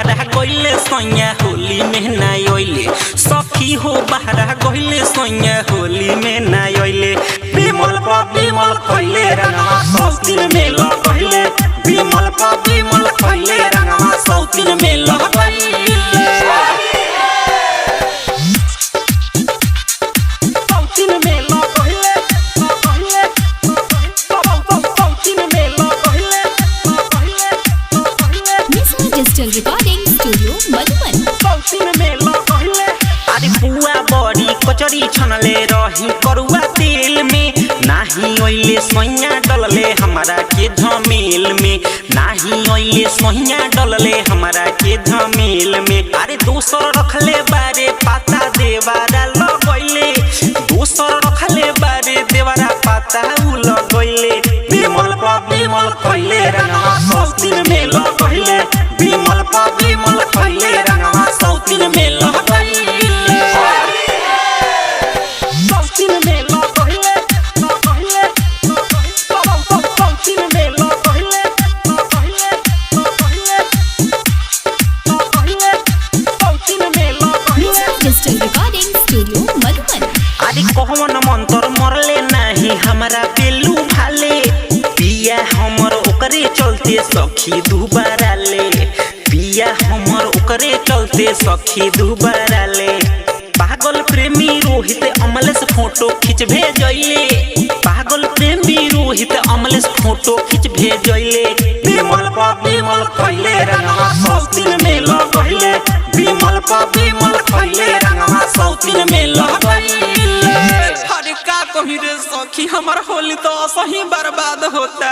सोया होली में ना आइले सखी हो बहरा गइले सोया होली में ना आइले विमल पा विमल खइले रंगवा सौतिन में लगइले विमल पा विमल खइले रंगवा सौतिन में लगइले सौतिन में लगइले सौतिन में लगइले मिस्र डिजिटल रिकॉर्डिंग स्टूडियो मधुबन सौतिन में लगइले अरे पुआ बड़ी कचरी छनले रही करुआ तेल में नाही ओइले सोया डलले हमारा के झमेल में नाही ओइले सोया डलले हमारा के झमेल में अरे दोसर रखले बारे पाता देवारा लगइले दोसर रखले बारे देवारा पाता उ लगइले विमल पा विमल खइले रंगवा सौतिन में लगइले विमल पा विमल खइले रंगवा सौतिन में लगइले सौतिन में लगइले सौतिन में लगइले सौतिन में लगइले मिस्र डिजिटल रिकॉर्डिंग स्टूडियो मधुबन अरे कहवन मंतर मरले नहीं हमारा पेलू भाले पिया हमर ओकरे चलते सखी दुबारा ले पिया हमर ओकरे चलते सखी दुबारा ले पागल प्रेमी रोहित अमलेश फोटो खींच भेजइले पागल प्रेमी रोहित अमलेश फोटो खींच भेजइले विमल पा विमल खइले रंगवा सौतिन में लगइले विमल पा विमल खइले रंगवा सौतिन में लगइले अरे का कहि रे सखी हमर होली तो सही बर्बाद होता।